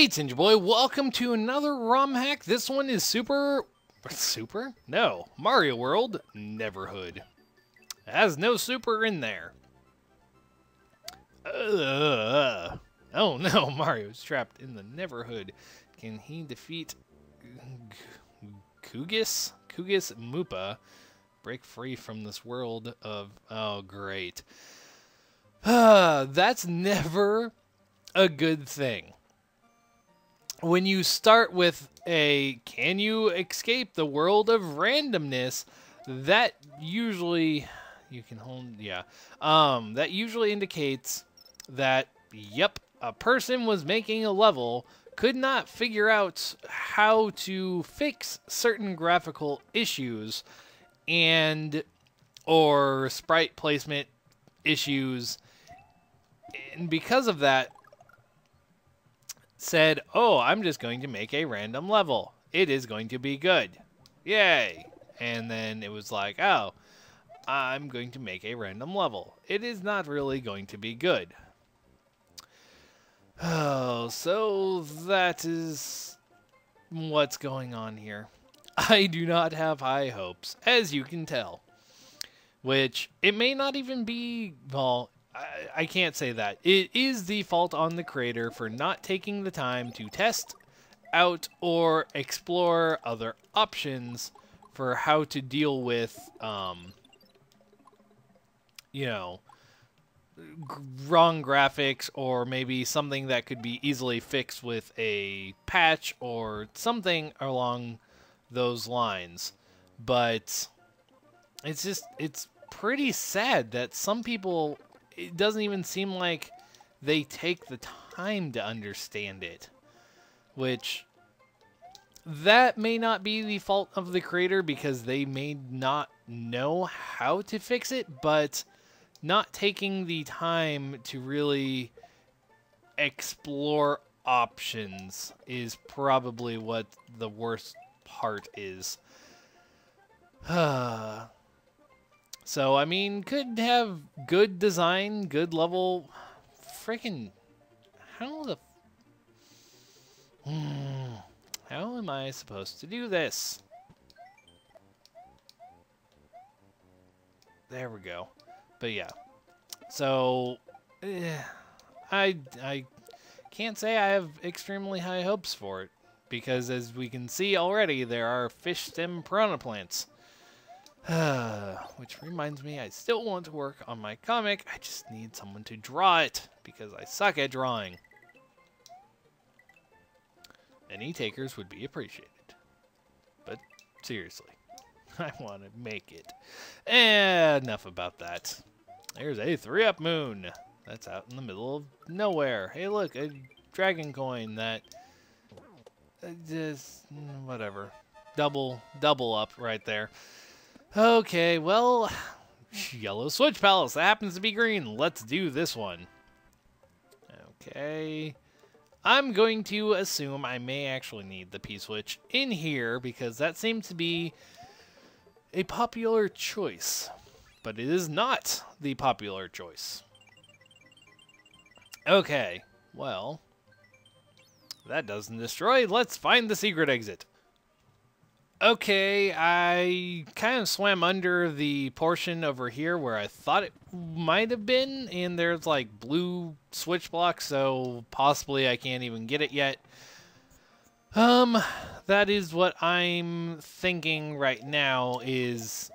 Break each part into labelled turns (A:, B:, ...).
A: Hey, Tinge Boy, welcome to another ROM hack. This one is Super? No, Mario World Neverhood. It has no super in there. Oh no, Mario's trapped in the Neverhood. Can he defeat Kugis Moopa? Break free from this world of... Oh, great. That's never a good thing. When you start with a, can you escape the world of randomness, that usually, you can hold, yeah, that usually indicates that, yep, a person was making a level, could not figure out how to fix certain graphical issues, or sprite placement issues, and because of that, said, oh, I'm just going to make a random level. It is going to be good. Yay. And then it was like, oh, I'm going to make a random level. It is not really going to be good. Oh, so that is what's going on here. I do not have high hopes, as you can tell. Which, it may not even be, well, I can't say that. It is the fault on the creator for not taking the time to test out or explore other options for how to deal with, you know, wrong graphics, or maybe something that could be easily fixed with a patch or something along those lines. But it's pretty sad that some people, it doesn't even seem like they take the time to understand it. Which, that may not be the fault of the creator because they may not know how to fix it, but not taking the time to really explore options is probably what the worst part is. So, I mean, could have good design, good level. Freaking, how the... how am I supposed to do this? There we go. But yeah. So, I can't say I have extremely high hopes for it. Because as we can see already, there are fish stem piranha plants. Which reminds me, I still want to work on my comic. I just need someone to draw it, because I suck at drawing. Any takers would be appreciated. But seriously, I want to make it. Enough about that. There's a 3-up moon. That's out in the middle of nowhere. Hey look, a dragon coin that... just... whatever. Double up right there. Okay, well, yellow switch palace. That happens to be green. Let's do this one. Okay. I'm going to assume I may actually need the P-switch in here because that seems to be a popular choice. But it is not the popular choice. Okay, well, that doesn't destroy. Let's find the secret exit. Okay, I kind of swam under the portion over here where I thought it might have been, and there's like blue switch blocks, so possibly I can't even get it yet. That is what I'm thinking right now is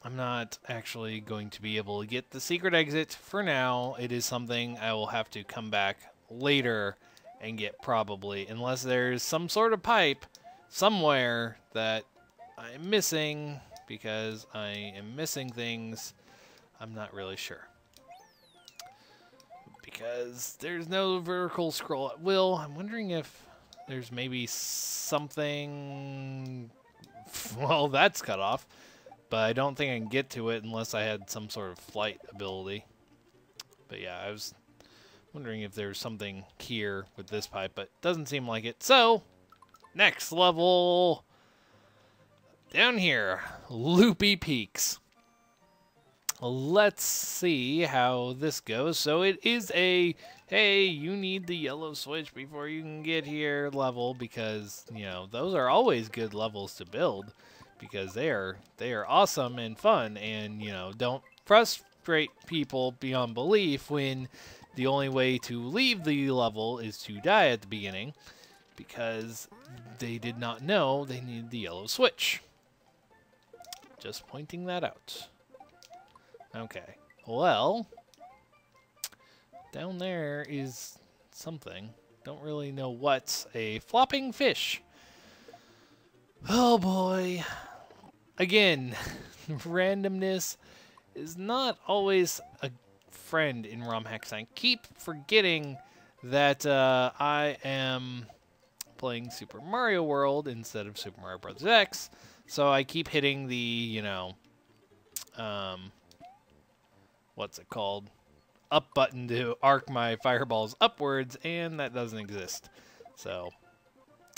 A: I'm not actually going to be able to get the secret exit for now. It is something I will have to come back later and get probably, unless there's some sort of pipe somewhere that I'm missing, because I am missing things. I'm not really sure. Because there's no vertical scroll at will. I'm wondering if there's maybe something... Well, that's cut off. But I don't think I can get to it unless I had some sort of flight ability. But yeah, I was wondering if there's something here with this pipe, but doesn't seem like it. So... next level, down here, Loopy Peaks. Let's see how this goes. So it is a hey, you need the yellow switch before you can get here level, because, you know, those are always good levels to build because they are awesome and fun, and, you know, don't frustrate people beyond belief when the only way to leave the level is to die at the beginning because they did not know they needed the yellow switch. Just pointing that out. Okay. Well, down there is something. Don't really know what's a flopping fish. Oh boy. Again, randomness is not always a friend in ROM hacks. I keep forgetting that I am playing Super Mario World instead of Super Mario Bros. X, so I keep hitting the, you know, what's it called? Up button to arc my fireballs upwards, and that doesn't exist. So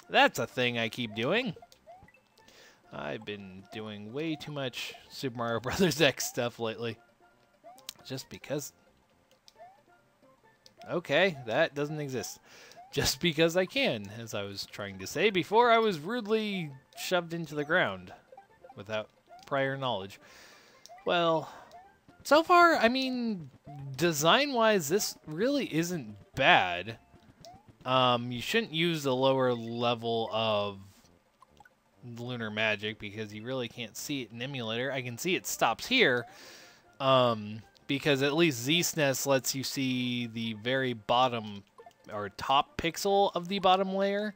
A: that's a thing I keep doing. I've been doing way too much Super Mario Bros. X stuff lately. Just because... Okay, that doesn't exist. Just because I can, as I was trying to say before I was rudely shoved into the ground without prior knowledge. Well, so far, I mean, design-wise, this really isn't bad. You shouldn't use the lower level of lunar magic because you really can't see it in emulator. I can see it stops here, because at least Z-SNES lets you see the very bottom or top pixel of the bottom layer,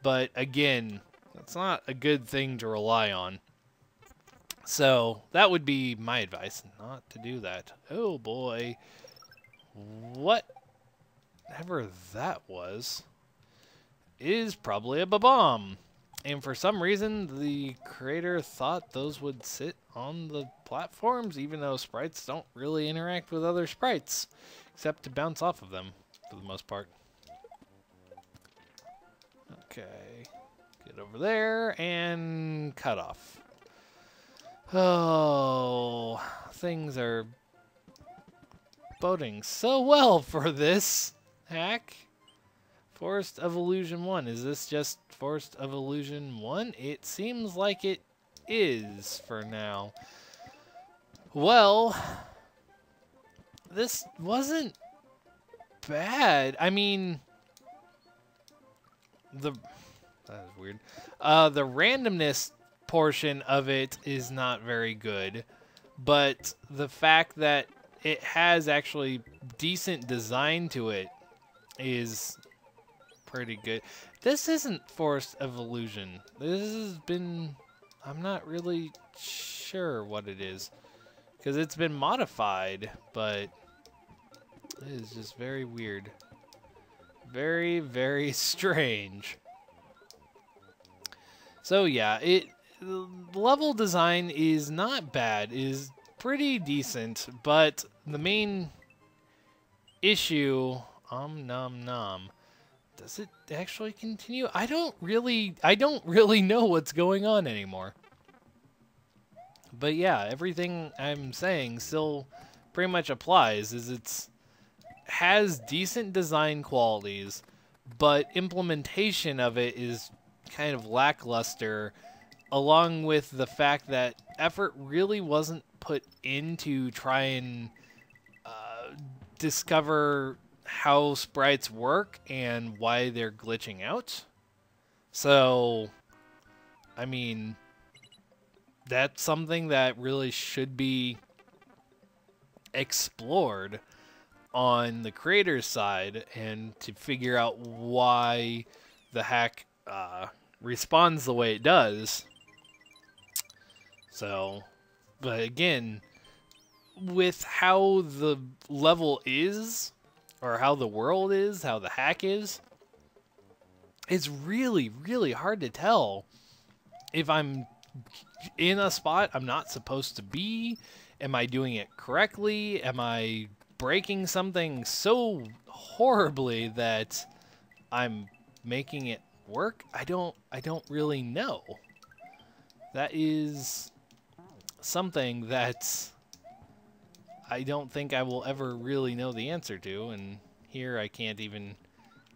A: but again, that's not a good thing to rely on. So that would be my advice, not to do that. Oh boy, whatever that was is probably a bomb. And for some reason, the creator thought those would sit on the platforms, even though sprites don't really interact with other sprites, except to bounce off of them, for the most part. Okay, get over there, and cut off. Oh, things are boding so well for this hack. Forest of Illusion 1. Is this just Forest of Illusion 1? It seems like it is for now. Well, this wasn't bad. I mean, that is weird. The randomness portion of it is not very good, but the fact that it has actually decent design to it is pretty good. This isn't Forest of Illusion. This has been... I'm not really sure what it is, because it's been modified, but it is just very weird. Very, very strange. So yeah, the level design is not bad, is pretty decent, but the main issue, nom nom. Does it actually continue? I don't really know what's going on anymore. But yeah, everything I'm saying still pretty much applies. Is has decent design qualities, but implementation of it is kind of lackluster, along with the fact that effort really wasn't put into try and discover how sprites work and why they're glitching out. So, I mean, that's something that really should be explored on the creator's side, and to figure out why the hack responds the way it does. So, but again, with how the level is, or how the world is, how the hack is, it's really, really hard to tell if I'm in a spot I'm not supposed to be. Am I doing it correctly? Am I breaking something so horribly that I'm making it work? I don't really know. That is something that I don't think I will ever really know the answer to, and here I can't even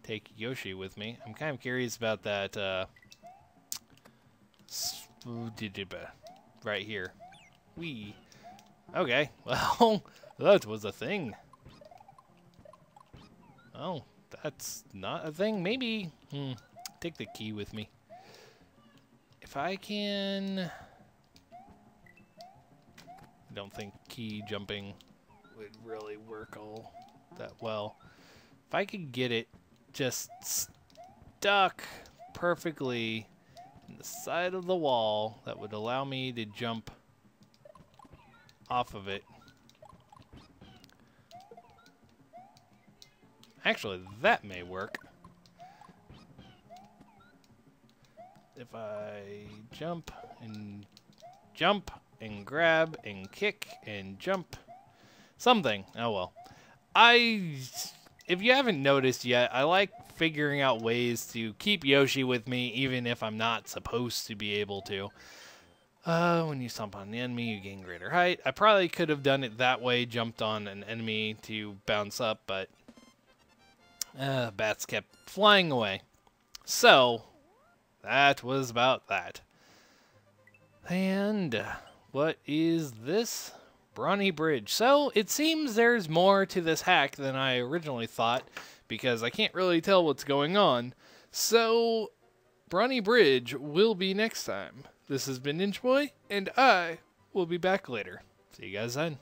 A: take Yoshi with me. I'm kind of curious about that, right here. Wee. Okay, well, that was a thing. Oh, that's not a thing. Maybe, take the key with me. If I can... I don't think key jumping would really work all that well. If I could get it just stuck perfectly in the side of the wall, that would allow me to jump off of it. Actually, that may work. If I jump and grab and kick and jump. Something. Oh well. If you haven't noticed yet, I like figuring out ways to keep Yoshi with me even if I'm not supposed to be able to. When you stomp on an enemy, you gain greater height. I probably could have done it that way, jumped on an enemy to bounce up, but bats kept flying away. So, that was about that. And what is this? Brawny Bridge. So, it seems there's more to this hack than I originally thought, because I can't really tell what's going on. So, Brawny Bridge will be next time. This has been Ninja Boy, and I will be back later. See you guys then.